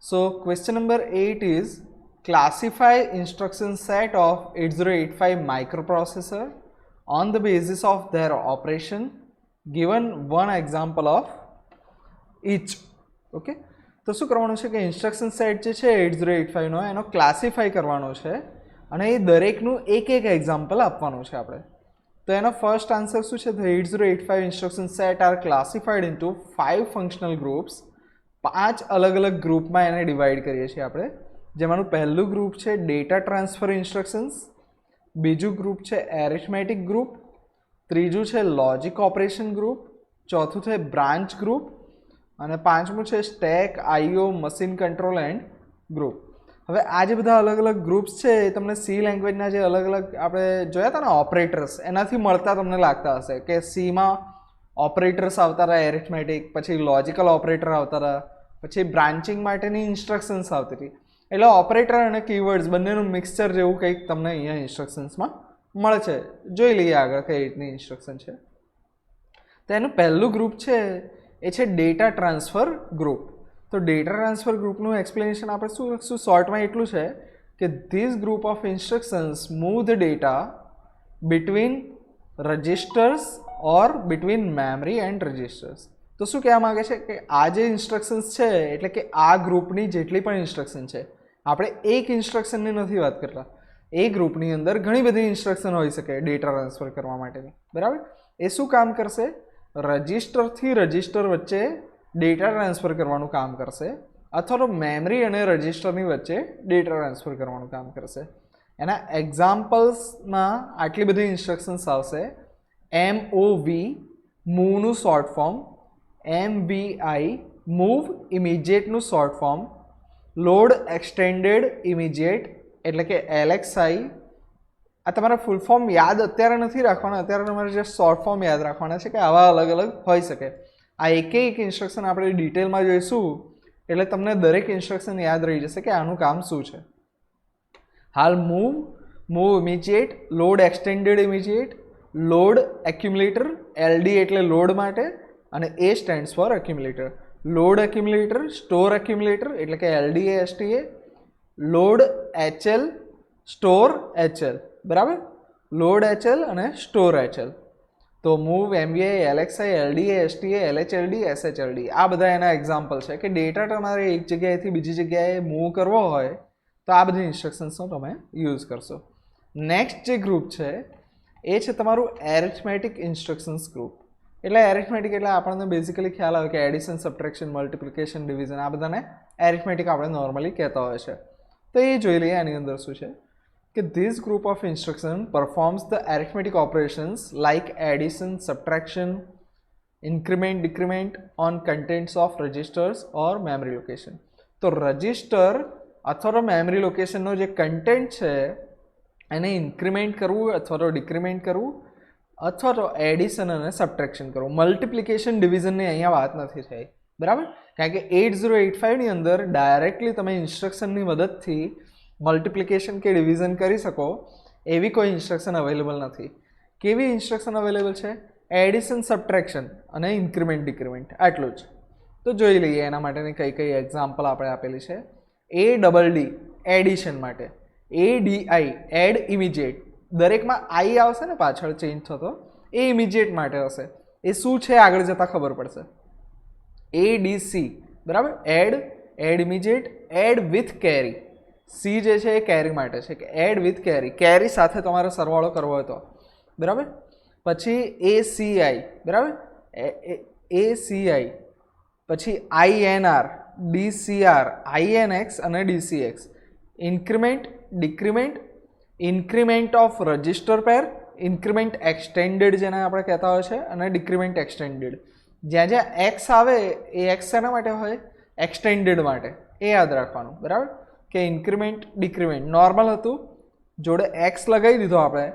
So question number 8 is classify instruction set of 8085 microprocessor on the basis of their operation. Given one example of each. Okay તો શું કરવાનું છે કે instruction set જે છે 8085નો એનો ક્લાસિફાઈ કરવાનો છે અને એ દરેકનું એક એક એક્ઝામ્પલ આપવાનું છે આપણે. તો એનો ફર્સ્ટ આન્સર શું છે? The 8085 instruction set are classified into 5 functional groups. 5 અલગ અલગ ગ્રુપમાં એને ડિવાઈડ કરીએ છીએ આપણે, જેમાંનું પહેલું ગ્રુપ છે ડેટા ટ્રાન્સફર ઇન્સ્ટ્રક્શન્સ, બીજું ગ્રુપ છે એરિથમેટિક ગ્રુપ, ત્રીજું છે લોજિક ઓપરેશન ગ્રુપ, ચોથું છે બ્રાન્ચ ગ્રુપ અને પાંચમું છે stack IO machine control and group. હવે આ જે બધા અલગ અલગ ગ્રુપ્સ છે એ તમને સી લેંગ્વેજના જે અલગ અલગ આપણે જોયા હતા ને ઓપરેટર્સ, એનાથી મળતા તમને લાગતા હશે કે સીમાં ઓપરેટર્સ આવતા હતા એરિથમેટિક, પછી લોજિકલ ઓપરેટર આવતા હતા, પછી બ્રાન્ચિંગ માટેની ઇન્સ્ટ્રક્શન્સ આવતી હતી. એટલે ઓપરેટર અને કીવર્ડ્સ બંનેનું મિક્સચર જેવું કંઈક તમને અહીંયા ઇન્સ્ટ્રક્શન્સમાં મળે છે. જોઈ લઈએ આગળ કઈ રીતની ઇન્સ્ટ્રક્શન છે. તો એનું પહેલું ગ્રુપ છે એ છે ડેટા ટ્રાન્સફર ગ્રુપ. તો ડેટા ટ્રાન્સફર ગ્રુપનું એક્સપ્લેનેશન આપણે શું લખશું? શોર્ટમાં એટલું છે કે this group of instructions move the data between registers or between memory and registers. તો શું કહેવા માગે છે કે આ જે ઇન્સ્ટ્રક્શન્સ છે એટલે કે આ ગ્રુપની જેટલી પણ ઇન્સ્ટ્રક્શન છે, આપણે એક ઇન્સ્ટ્રક્શનની નથી વાત કરતા, એ ગ્રુપની અંદર ઘણી બધી ઇન્સ્ટ્રક્શન હોઈ શકે ડેટા ટ્રાન્સફર કરવા માટેની. બરાબર? એ શું કામ કરશે? રજિસ્ટરથી રજિસ્ટર વચ્ચે ડેટા ટ્રાન્સફર કરવાનું કામ કરશે, અથવા તો મેમરી અને રજિસ્ટરની વચ્ચે ડેટા ટ્રાન્સફર કરવાનું કામ કરશે. એના એક્ઝામ્પલ્સમાં આટલી બધી ઇન્સ્ટ્રક્શન્સ આવશે. MOV મૂવનું શોર્ટ ફોર્મ, MVI મૂવ ઇમિજિએટનું short form, load extended immediate એટલે કે LXI. આ તમારા ફૂલ ફોર્મ યાદ અત્યારે નથી રાખવાના, અત્યારે તમારે જે શોર્ટ ફોર્મ યાદ રાખવાના છે કે આવા અલગ અલગ હોઈ શકે. આ એક ઇન્સ્ટ્રક્શન આપણે ડિટેલમાં જોઈશું એટલે તમને દરેક ઇન્સ્ટ્રક્શન યાદ રહી જશે કે આનું કામ શું છે. હાલ move immediate, load extended immediate, load accumulator, LD એટલે લોડ માટે અને A stands for accumulator. Load accumulator, store accumulator એટલે કે LDA STA, load HL, store HL. બરાબર? લોડ HL અને સ્ટોર HL. તો move, MVI, LXI, LDA, STA, LHLD, SHLD આ બધા એના એક્ઝામ્પલ છે કે ડેટા તમારે એક જગ્યાએથી બીજી જગ્યાએ મૂવ કરવો હોય તો આ બધી ઇન્સ્ટ્રક્શન્સનો તમે યુઝ કરશો. નેક્સ્ટ જે ગ્રુપ છે એ છે તમારું એરિથમેટિક ઇન્સ્ટ્રક્શન્સ ગ્રુપ. એટલે એરિથમેટિક એટલે આપણને બેઝિકલી ખ્યાલ આવે કે એડિશન, સબટ્રેક્શન, મલ્ટિપ્લિકેશન, ડિવિઝન આ બધાને એરિથમેટિક આપણે નોર્મલી કહેતા હોય છે. તો એ જોઈ લઈએ આની અંદર શું છે કે this group of instruction performs the arithmetic operations like addition, subtraction, increment, decrement on contents of registers or memory location. તો રજિસ્ટર અથવા તો મેમરી લોકેશનનો જે કન્ટેન્ટ છે એને ઇન્ક્રીમેન્ટ કરવું અથવા તો ડિક્રીમેન્ટ કરવું અથવા તો એડિશન અને સબટ્રેક્શન કરવું. મલ્ટિપ્લિકેશન, ડિવિઝનની અહીંયા વાત નથી થઈ. બરાબર? કારણ કે 8085ની અંદર ડાયરેક્ટલી તમે ઇન્સ્ટ્રક્શનની મદદથી મલ્ટિપ્લિકેશન કે ડિવિઝન કરી શકો એવી કોઈ ઇન્સ્ટ્રક્શન અવેલેબલ નથી. કેવી ઇન્સ્ટ્રક્શન અવેલેબલ છે? એડિશન, સબટ્રેક્શન અને ઇન્ક્રીમેન્ટ, ડિક્રીમેન્ટ આટલું જ. તો જોઈ લઈએ એના માટેની કઈ કઈ એક્ઝામ્પલ આપણે આપેલી છે. ADD એડિશન માટે, ADI એડ ઇમિજિએટ, દરેકમાં I આવશે ને પાછળ ચેન્જ થતો, એ ઇમિજિએટ માટે હશે. એ શું છે આગળ જતાં ખબર પડશે. ADC બરાબર? Add immediate, add with carry. C જે છે એ કેરી માટે છે કે એડ વિથ કેરી સાથે તમારે સરવાળો કરવો હોય તો. બરાબર? પછી ACI બરાબર? ACI પછી INR, DCR, INX અને DCX. Increment, decrement, increment of register pair, increment extended જેને આપણે કહેતા હોય છે અને ડિક્રીમેન્ટ એક્સટેન્ડેડ. જ્યાં જ્યાં એક્સ આવે એ એક્સ શેના માટે હોય? એક્સટેન્ડેડ માટે. એ યાદ રાખવાનું. બરાબર? કે ઇન્ક્રીમેન્ટ, ડિક્રીમેન્ટ નોર્મલ હતું, જોડે એક્સ લગાવી દીધો આપણે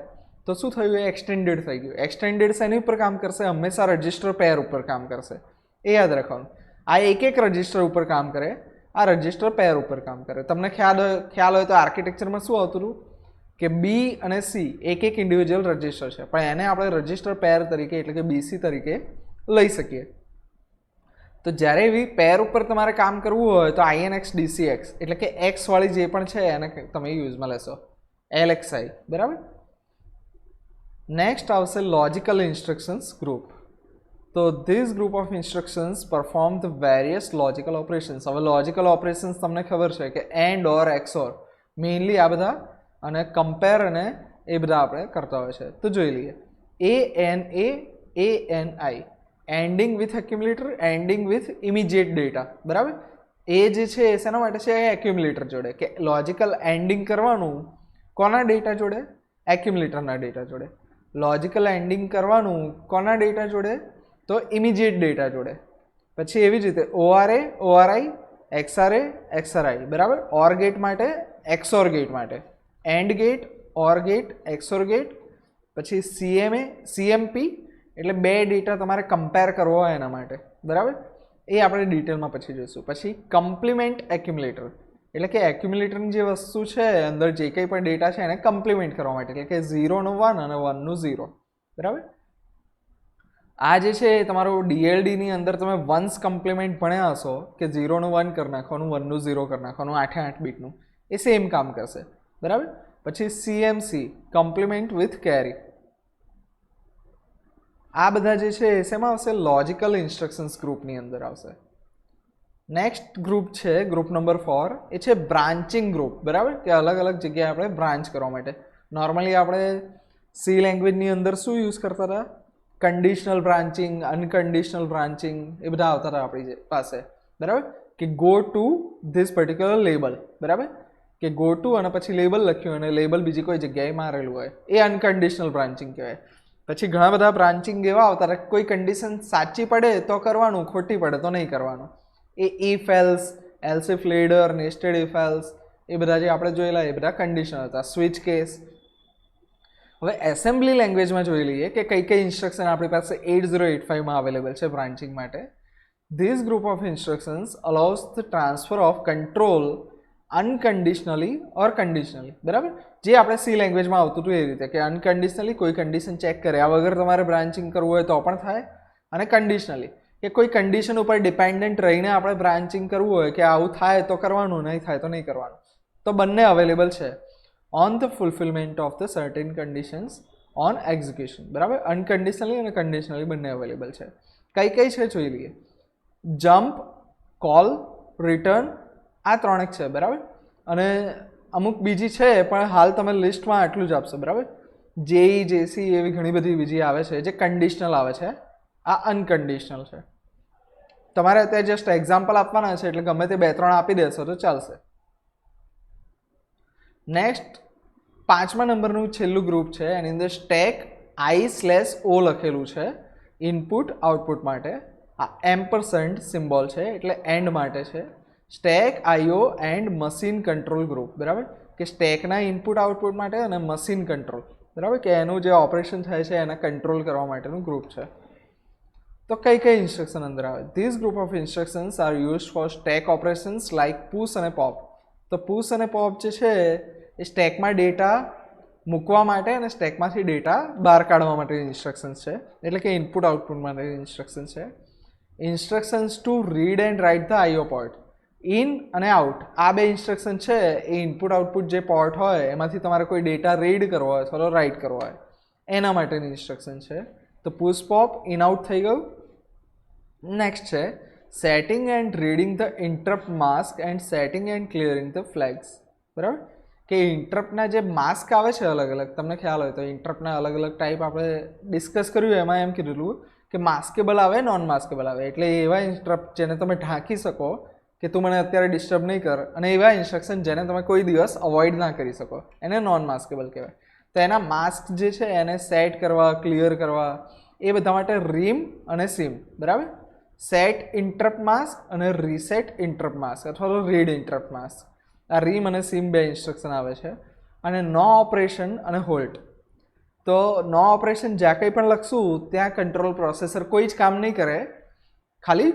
તો શું થયું? એ એક્સટેન્ડેડ થઈ ગયું. એક્સટેન્ડેડ શેની ઉપર કામ કરશે? હંમેશા રજિસ્ટર પેર ઉપર કામ કરશે. એ યાદ રાખવાનું. આ એક એક રજિસ્ટર ઉપર કામ કરે, આ રજિસ્ટર પેર ઉપર કામ કરે. તમને ખ્યાલ હોય તો આર્કિટેક્ચરમાં શું આવતું હતું કે બી અને સી એક એક ઇન્ડિવિજ્યુઅલ રજિસ્ટર છે, પણ એને આપણે રજિસ્ટર પેર તરીકે એટલે કે BC તરીકે લઈ શકીએ. તો જ્યારે એવી પેર ઉપર તમારે કામ કરવું હોય તો INX DCX એટલે કે એક્સ વાળી જે પણ છે એને તમે યુઝમાં લેશો, LXI, બરાબર. નેક્સ્ટ આવશે લોજિકલ ઇન્સ્ટ્રક્શન્સ ગ્રુપ. તો this group of instructions perform the various logical operations. હવે લોજિકલ ઓપરેશન્સ તમને ખબર છે કે એન્ડ ઓર XOR મેઇનલી આ બધા અને કમ્પેર અને એ બધા આપણે કરતા હોય છે. તો જોઈ લઈએ. ANI ending with accumulator, ending with immediate data, બરાબર. એ જે છે એ શેના માટે છે? એક્યુમ્યુલેટર જોડે, કે લોજિકલ એન્ડિંગ કરવાનું કોના ડેટા જોડે? એક્યુમ્યુલેટરના ડેટા જોડે. લોજિકલ એન્ડિંગ કરવાનું કોના ડેટા જોડે? તો ઇમિજિએટ ડેટા જોડે. પછી એવી જ રીતે ORA, ORI, XRA, XRI, બરાબર. OR ગેટ માટે, XOR ગેટ માટે, and gate, OR gate, XOR gate. પછી CMA, CMP એટલે બે ડેટા તમારે કમ્પેર કરવો હોય એના માટે, બરાબર. એ આપણે ડિટેલમાં પછી જોઈશું. પછી કમ્પ્લિમેન્ટ એક્યુમ્યુલેટર એટલે કે એક્યુમ્યુલેટરની જે વસ્તુ છે અંદર જે કંઈ પણ ડેટા છે એને કમ્પ્લિમેન્ટ કરવા માટે, એટલે કે 0નું 1 અને 1નું 0, બરાબર. આ જે છે તમારું DLDની અંદર તમે વન્સ કમ્પ્લિમેન્ટ ભણ્યા હશો કે 0નું 1 કરી નાખવાનું, 1નું 0 કરી નાખવાનું, 8 બીટનું, એ સેમ કામ કરશે, બરાબર. પછી CMC કમ્પ્લિમેન્ટ વિથ કેરી. આ બધા જે છે એ શેમાં આવશે? લોજિકલ ઇન્સ્ટ્રક્શન્સ ગ્રુપની અંદર આવશે. નેક્સ્ટ ગ્રુપ છે ગ્રુપ નંબર 4, એ છે બ્રાન્ચિંગ ગ્રુપ, બરાબર. કે અલગ અલગ જગ્યાએ આપણે બ્રાન્ચ કરવા માટે. નોર્મલી આપણે સી લેંગ્વેજની અંદર શું યુઝ કરતા હતા? કન્ડિશનલ બ્રાન્ચિંગ, અનકન્ડિશનલ બ્રાન્ચિંગ એ બધા આવતા હતા આપણી પાસે, બરાબર. કે go to this particular label, બરાબર. કે ગો ટુ અને પછી લેબલ લખ્યું અને લેબલ બીજી કોઈ જગ્યાએ મારેલું હોય, એ અનકન્ડિશનલ બ્રાન્ચિંગ કહેવાય. પછી ઘણા બધા બ્રાન્ચિંગ એવા આવતા હતા, કોઈ કન્ડિશન સાચી પડે તો કરવાનું, ખોટી પડે તો નહીં કરવાનું. એ if else, else if ladder, nested if else, એ બધા જે આપણે જોયેલા એ બધા કન્ડિશન હતા. Switch case. હવે એસેમ્બલી લેંગ્વેજમાં જોઈ લઈએ કે કઈ કઈ ઇન્સ્ટ્રક્શન આપણી પાસે 8085માં અવેલેબલ છે બ્રાન્ચિંગ માટે. This group of instructions allows the transfer of control unconditionally or conditionally, બરાબર. જે આપણે સી લેંગ્વેજમાં આવતું હતું એ રીતે કે અનકન્ડિશનલી કોઈ કન્ડિશન ચેક કર્યા વગર તમારે બ્રાન્ચિંગ કરવું હોય તો પણ થાય, અને કન્ડિશનલી કે કોઈ કન્ડિશન ઉપર ડિપેન્ડન્ટ રહીને આપણે બ્રાન્ચિંગ કરવું હોય કે આવું થાય તો કરવાનું, નહીં થાય તો નહીં કરવાનું. તો બંને અવેલેબલ છે. On the fulfilment of the certain conditions on execution, બરાબર. અનકન્ડિશનલી અને કન્ડિશનલી બંને અવેલેબલ છે. કઈ કઈ છે જોઈ લઈએ. જમ્પ, કોલ, રિટર્ન, આ 3 છે, બરાબર. અને અમુક બીજી છે પણ હાલ તમે લિસ્ટમાં આટલું જ આપશો, બરાબર. JE, JC એવી ઘણી બધી બીજી આવે છે જે કન્ડિશનલ આવે છે, આ અનકન્ડિશનલ છે. તમારે અત્યારે જસ્ટ એક્ઝામ્પલ આપવાના છે એટલે ગમે તે 2-3 આપી દેશો તો ચાલશે. નેક્સ્ટ 5મા નંબરનું છેલ્લું ગ્રુપ છે, એની અંદર સ્ટેક I/O લખેલું છે ઇનપુટ આઉટપુટ માટે. આ એમ્પરસેન્ડ સિમ્બોલ છે એટલે એન્ડ માટે છે. Stack, IO and machine control group, બરાબર. કે સ્ટેકના ઇનપુટ આઉટપુટ માટે અને મશીન કંટ્રોલ, બરાબર. કે એનું જે ઓપરેશન થાય છે એને કંટ્રોલ કરવા માટેનું ગ્રુપ છે. તો કઈ કઈ ઇન્સ્ટ્રક્શન અંદર આવે? This group of instructions are use for stack operations like push અને પોપ. તો પુશ અને પોપ જે છે એ સ્ટેકમાં ડેટા મૂકવા માટે અને સ્ટેકમાંથી ડેટા બહાર કાઢવા માટેની ઇન્સ્ટ્રક્શન્સ છે, એટલે કે ઇનપુટ આઉટપુટ માટેની ઇન્સ્ટ્રક્શન છે. Instructions to read and write the IO port, in અને આઉટ, આ બે ઇન્સ્ટ્રક્શન છે એ ઇનપુટ આઉટપુટ જે પોર્ટ હોય એમાંથી તમારે કોઈ ડેટા રીડ કરવો હોય અથવા રાઇટ કરવો હોય એના માટેની ઇન્સ્ટ્રક્શન છે. તો પુશ પોપ ઇન આઉટ થઈ ગયું. નેક્સ્ટ છે setting and reading the interrupt mask and setting and clearing the flags, બરાબર. કે ઇન્ટરપ્ટના જે માસ્ક આવે છે અલગ અલગ, તમને ખ્યાલ હોય તો ઇન્ટરપ્ટના અલગ અલગ ટાઈપ આપણે ડિસ્કસ કર્યું, એમાં એમ કીધેલું કે માસ્કેબલ આવે, નોન માસ્કેબલ આવે. એટલે એવા ઇન્ટરપ્ટ જેને તમે ઢાંકી શકો કે તું મને અત્યારે ડિસ્ટર્બ નહીં કર, અને એવા ઇન્સ્ટ્રક્શન જેને તમે કોઈ દિવસ અવોઇડ ના કરી શકો એને નોન માસ્કેબલ કહેવાય. તો એના માસ્ક જે છે એને સેટ કરવા, ક્લિયર કરવા, એ બધા માટે રીમ અને સીમ, બરાબર. સેટ ઇન્ટરપ્ટ માસ્ક અને રીસેટ ઇન્ટરપ્ટ માસ્ક અથવા તો રીડ ઇન્ટરપ્ટ માસ્ક, આ રીમ અને સીમ બે ઇન્સ્ટ્રક્શન આવે છે. અને નો ઓપરેશન અને હોલ્ટ. તો નો ઓપરેશન જ્યાં કંઈ પણ લખશું ત્યાં કંટ્રોલ પ્રોસેસર કોઈ જ કામ નહીં કરે, ખાલી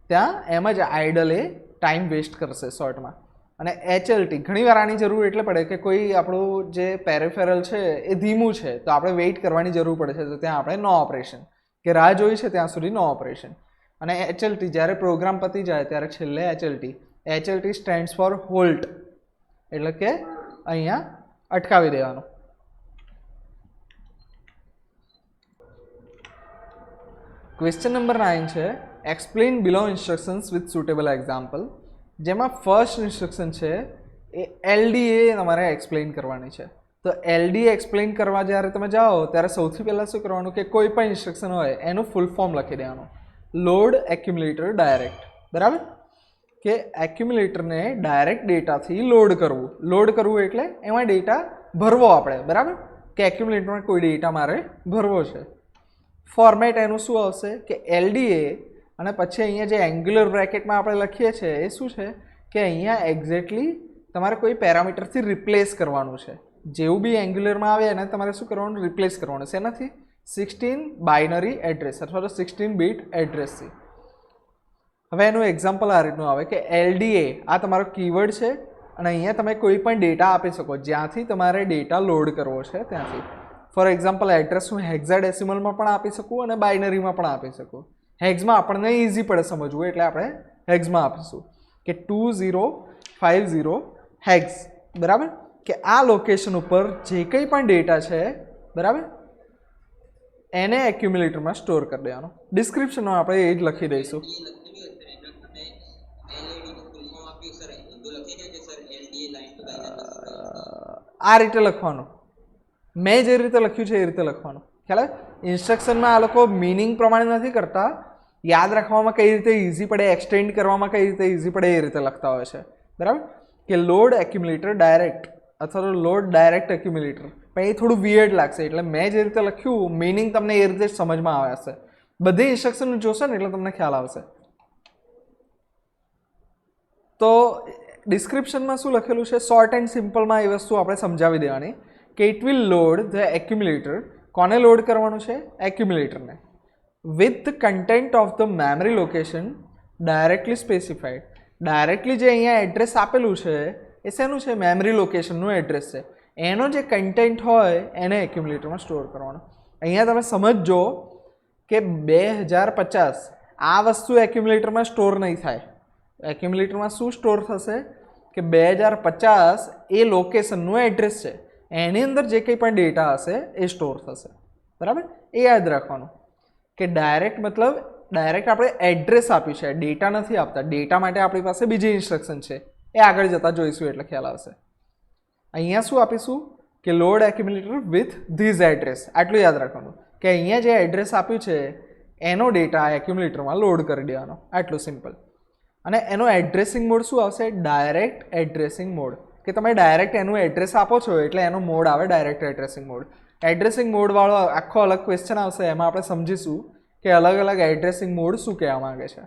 ત્યાં એમ જ આઇડલ એ ટાઈમ વેસ્ટ કરશે શોર્ટમાં. અને HLT ઘણીવાર આની જરૂર એટલે પડે કે કોઈ આપણું જે પેરેફેરલ છે એ ધીમું છે તો આપણે વેઇટ કરવાની જરૂર પડે છે, તો ત્યાં આપણે નો ઓપરેશન કે રાહ જોઈ છે ત્યાં સુધી નો ઓપરેશન. અને HLT જ્યારે પ્રોગ્રામ પતી જાય ત્યારે છેલ્લે HLT સ્ટેન્ડ્સ ફોર હોલ્ટ, એટલે કે અહીંયા અટકાવી દેવાનું. ક્વેશ્ચન નંબર 9 છે explain below instructions with suitable example. જેમાં ફર્સ્ટ ઇન્સ્ટ્રક્શન છે એ LDA તમારે એક્સપ્લેન કરવાની છે. તો LDA એક્સપ્લેન કરવા જ્યારે તમે જાઓ ત્યારે સૌથી પહેલાં શું કરવાનું કે કોઈ પણ ઇન્સ્ટ્રક્શન હોય એનું ફૂલ ફોર્મ લખી દેવાનું. લોડ એક્યુમ્યુલેટર ડાયરેક્ટ, બરાબર, કે એક્યુમ્યુલેટરને ડાયરેક્ટ ડેટાથી લોડ કરવું એટલે એમાં ડેટા ભરવો આપણે, બરાબર, કે એક્યુમ્યુલેટરમાં કોઈ ડેટા મારે ભરવો છે. ફોર્મેટ એનું શું આવશે કે LDA અને પછી અહીંયા જે એંગ્યુલર બ્રેકેટમાં આપણે લખીએ છીએ એ શું છે કે અહીંયા એક્ઝેક્ટલી તમારે કોઈ પેરામીટરથી રિપ્લેસ કરવાનું છે. જેવું બી એંગ્યુલરમાં આવે એને તમારે શું કરવાનું, રિપ્લેસ કરવાનું છે. એનાથી 16 બાઇનરી એડ્રેસ અથવા તો 16 બીટ એડ્રેસથી. હવે એનું એક્ઝામ્પલ આ રીતનું આવે કે LDA આ તમારો કીવર્ડ છે અને અહીંયા તમે કોઈ પણ ડેટા આપી શકો જ્યાંથી તમારે ડેટા લોડ કરવો છે ત્યાંથી. ફોર એક્ઝામ્પલ એડ્રેસ હું હેક્સાડેસિમલમાં પણ આપી શકું અને બાઇનરીમાં પણ આપી શકું. હેક્સમાં આપણને ઇઝી પડે સમજવું એટલે આપણે હેક્સમાં આપીશું કે 2050 હેક્સ, બરાબર, કે આ લોકેશન ઉપર જે કંઈ પણ ડેટા છે, બરાબર, એને એક્યુમ્યુલેટરમાં સ્ટોર કરી દેવાનો. ડિસ્ક્રિપ્શનમાં આપણે એ જ લખી દઈશું. આ રીતે લખવાનું, મેં જે રીતે લખ્યું છે એ રીતે લખવાનું. ખ્યાલ આવે? ઇન્સ્ટ્રક્શનમાં આ લોકો મિનિંગ પ્રમાણે નથી કરતા, યાદ રાખવામાં કઈ રીતે ઇઝી પડે, એક્સટેન્ડ કરવામાં કઈ રીતે ઇઝી પડે એ રીતે લખતા હોય છે, બરાબર, કે લોડ એક્યુમ્યુલેટર ડાયરેક્ટ અથવા તો લોડ ડાયરેક્ટ એક્યુમ્યુલેટર. પણ એ થોડું વિયર્ડ લાગશે એટલે મેં જે રીતે લખ્યું મિનિંગ તમને એ રીતે સમજમાં આવે હશે. બધી ઇન્સ્ટ્રક્શન જોશો ને એટલે તમને ખ્યાલ આવશે. તો ડિસ્ક્રિપ્શનમાં શું લખેલું છે, શોર્ટ એન્ડ સિમ્પલમાં એ વસ્તુ આપણે સમજાવી દેવાની કે it will load the accumulator. કોને લોડ કરવાનું છે? એક્યુમ્યુલેટરને. With the content of the memory location directly specified. Directly જે અહીંયા એડ્રેસ આપેલું છે એ શેનું છે? મેમરી લોકેશનનું એડ્રેસ છે. એનો જે કન્ટેન્ટ હોય એને એક્યુમ્યુલેટરમાં સ્ટોર કરવાનો. અહીંયા તમે સમજજો કે 2050 આ વસ્તુ એક્યુમ્યુલેટરમાં સ્ટોર નહીં થાય. એક્યુમ્યુલેટરમાં શું સ્ટોર થશે કે 2050 એ લોકેશનનું એડ્રેસ છે, એની અંદર જે કંઈ પણ ડેટા હશે એ સ્ટોર થશે, બરાબર. એ યાદ રાખવાનું કે ડાયરેક્ટ મતલબ ડાયરેક્ટ આપણે એડ્રેસ આપ્યું છે, ડેટા નથી આપતા. ડેટા માટે આપણી પાસે બીજી ઇન્સ્ટ્રક્શન છે, એ આગળ જતાં જોઈશું એટલે ખ્યાલ આવશે. અહીંયા શું આપીશું કે load accumulator with these address. આટલું યાદ રાખવાનું કે અહીંયા જે એડ્રેસ આપ્યું છે એનો ડેટા એક્યુમ્યુલેટરમાં લોડ કરી દેવાનો. આટલું સિમ્પલ. અને એનો એડ્રેસિંગ મોડ શું આવશે? Direct addressing mode. કે તમે ડાયરેક્ટ એનું એડ્રેસ આપો છો એટલે એનો મોડ આવે ડાયરેક્ટ એડ્રેસિંગ મોડ. એડ્રેસિંગ મોડવાળો આખો અલગ ક્વેશ્ચન આવશે, એમાં આપણે સમજીશું કે અલગ અલગ એડ્રેસિંગ મોડ શું કહેવા માંગે છે.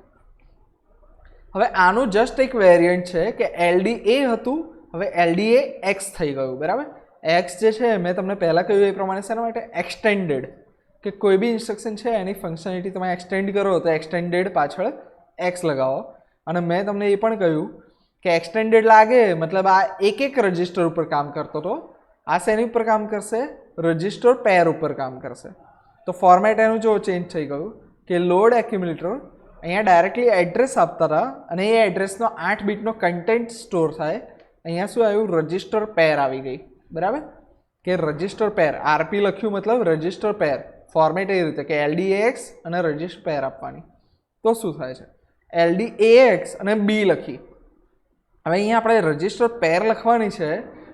હવે આનું જસ્ટ એક વેરિયન્ટ છે કે LDA હતું, હવે LDA X થઈ ગયું, બરાબર. X જે છે મેં તમને પહેલાં કહ્યું એ પ્રમાણે શેના માટે? એક્સટેન્ડેડ. કે કોઈ બી ઇન્સ્ટ્રક્શન છે એની ફંક્શનાલિટી તમે એક્સટેન્ડ કરો તો એક્સટેન્ડેડ પાછળ X લગાવો. અને મેં તમને એ પણ કહ્યું કે એક્સટેન્ડેડ લાગે મતલબ આ એક રજિસ્ટર ઉપર કામ કરતો હતો, આ શેની ઉપર કામ કરશે? રજિસ્ટર પેર ઉપર કામ કરશે. તો ફોર્મેટ એનું જો ચેન્જ થઈ ગયું કે લોડ એક્યુમ્યુલેટર અહીંયા ડાયરેક્ટલી એડ્રેસ આપતા હતા અને એ એડ્રેસનો 8 બીટનો કન્ટેન્ટ સ્ટોર થાય. અહીંયા શું આવ્યું? રજિસ્ટર પેર આવી ગઈ, બરાબર, કે રજિસ્ટર પેર. RP લખ્યું મતલબ રજિસ્ટર પેર. ફોર્મેટ એ રીતે કે LDAX અને રજિસ્ટર પેર આપવાની. તો શું થાય છે? LDAX અને B લખી. હવે અહીંયા આપણે રજિસ્ટર પેર લખવાની છે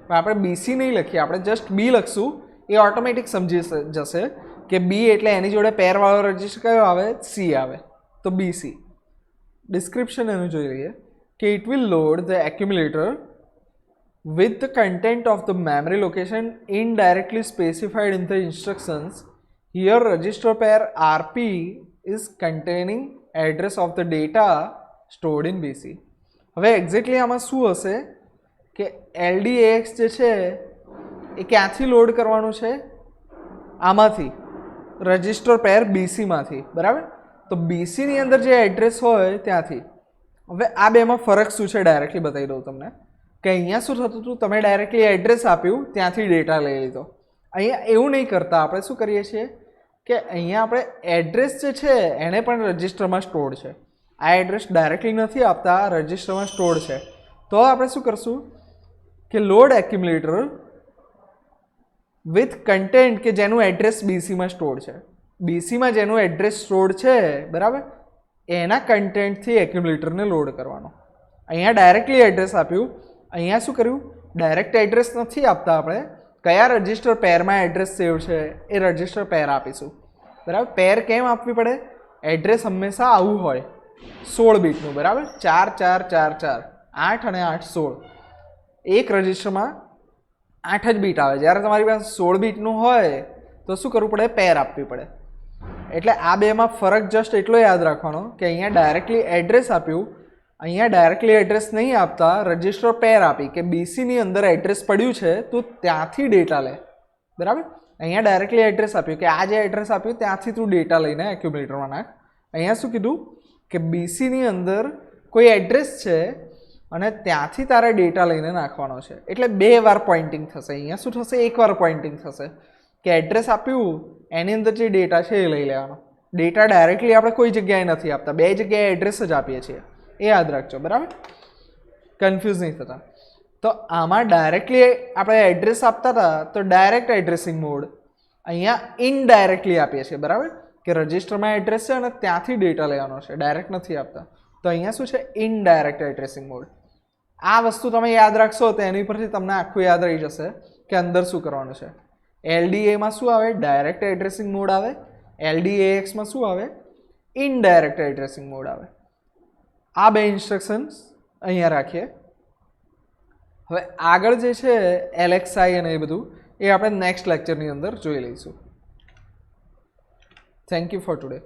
પણ આપણે BC નહીં લખીએ, આપણે જસ્ટ B લખશું. એ ઓટોમેટિક સમજી જશે કે B એટલે એની જોડે પેરવાળો રજિસ્ટર કયો આવે? C આવે, તો BC. ડિસ્ક્રિપ્શન એનું જોઈ લઈએ કે it will load the accumulator with the content of the memory location indirectly specified in the instructions. Here register pair RP is containing address of the data stored in BC. હવે exactly આમાં શું હશે કે LDAX જે છે એ ક્યાંથી load કરવાનું છે? આમાંથી, રજિસ્ટર પેર BCમાંથી, બરાબર. તો BCની અંદર જે એડ્રેસ હોય ત્યાંથી. હવે આ બેમાં ફરક શું છે ડાયરેક્ટલી બતાવી દઉં તમને કે અહીંયા શું થતું હતું? તમે ડાયરેક્ટલી એડ્રેસ આપ્યું ત્યાંથી ડેટા લઈ લીધો. અહીંયા એવું નહીં કરતા. આપણે શું કરીએ છીએ કે અહીંયા આપણે એડ્રેસ જે છે એને પણ રજિસ્ટરમાં સ્ટોર છે. આ એડ્રેસ ડાયરેક્ટલી નથી આપતા, રજિસ્ટરમાં સ્ટોર છે. તો આપણે શું કરશું કે લોડ એક્યુમ્યુલેટર વિથ કન્ટેન્ટ કે જેનું એડ્રેસ બીસીમાં સ્ટોર છે. બીસીમાં જેનું એડ્રેસ સ્ટોર છે બરાબર, એના કન્ટેન્ટથી એક્યુમ્યુલેટરને લોડ કરવાનો. અહીંયા ડાયરેક્ટલી એડ્રેસ આપ્યું, અહીંયા શું કર્યું, ડાયરેક્ટ એડ્રેસ નથી આપતા, આપણે કયા રજિસ્ટર પેરમાં એડ્રેસ સેવ છે એ રજિસ્ટર પેર આપીશું. બરાબર, પેર કેમ આપવી પડે, એડ્રેસ હંમેશા આવું હોય 16 બીટનું. બરાબર, 4 4 4 4 8 અને 8 16, એક રજિસ્ટરમાં 8 જ બીટ આવે. જ્યારે તમારી પાસે 16 બીટનું હોય તો શું કરવું પડે, પેર આપવી પડે. એટલે આ બેમાં ફરક જસ્ટ એટલો યાદ રાખવાનો કે અહીંયા ડાયરેક્ટલી એડ્રેસ આપ્યું, અહીંયા ડાયરેક્ટલી એડ્રેસ નહીં આપતા, રજિસ્ટર પેર આપી કે બીસીની અંદર એડ્રેસ પડ્યું છે તું ત્યાંથી ડેટા લે. બરાબર, અહીંયા ડાયરેક્ટલી એડ્રેસ આપ્યું કે આ જે એડ્રેસ આપ્યું ત્યાંથી તું ડેટા લઈને એક્યુમ્યુલેટરમાં નાખ. અહીંયા શું કીધું કે બીસીની અંદર કોઈ એડ્રેસ છે અને ત્યાંથી તારે ડેટા લઈને નાખવાનો છે. એટલે 2 વાર પોઇન્ટિંગ થશે. અહીંયા શું થશે, 1 વાર પોઇન્ટિંગ થશે કે એડ્રેસ આપ્યું એની અંદર જે ડેટા છે એ લઈ લેવાનો. ડેટા ડાયરેક્ટલી આપણે કોઈ જગ્યાએ નથી આપતા, 2 જગ્યાએ એડ્રેસ જ આપીએ છીએ, એ યાદ રાખજો. બરાબર, કન્ફ્યુઝ નહીં થતા. તો આમાં ડાયરેક્ટલી આપણે એડ્રેસ આપતા હતા તો ડાયરેક્ટ એડ્રેસિંગ મોડ, અહીંયા ઇનડાયરેક્ટલી આપીએ છીએ. બરાબર, કે રજિસ્ટરમાં એડ્રેસ છે અને ત્યાંથી ડેટા લેવાનો છે, ડાયરેક્ટ નથી આપતા. તો અહીંયા શું છે, ઇનડાયરેક્ટ એડ્રેસિંગ મોડ. આ વસ્તુ તમે યાદ રાખશો તો એની પરથી તમને આખું યાદ રહી જશે કે અંદર શું કરવાનું છે. એલડીએમાં શું આવે, ડાયરેક્ટ એડ્રેસિંગ મોડ આવે. એલડીએએક્સમાં શું આવે, ઇનડાયરેક્ટ એડ્રેસિંગ મોડ આવે. આ 2 ઇન્સ્ટ્રક્શન્સ અહીંયા રાખીએ. હવે આગળ જે છે એલએક્સઆઈ અને એ બધું એ આપણે નેક્સ્ટ લેક્ચરની અંદર જોઈ લઈશું. Thank you for today.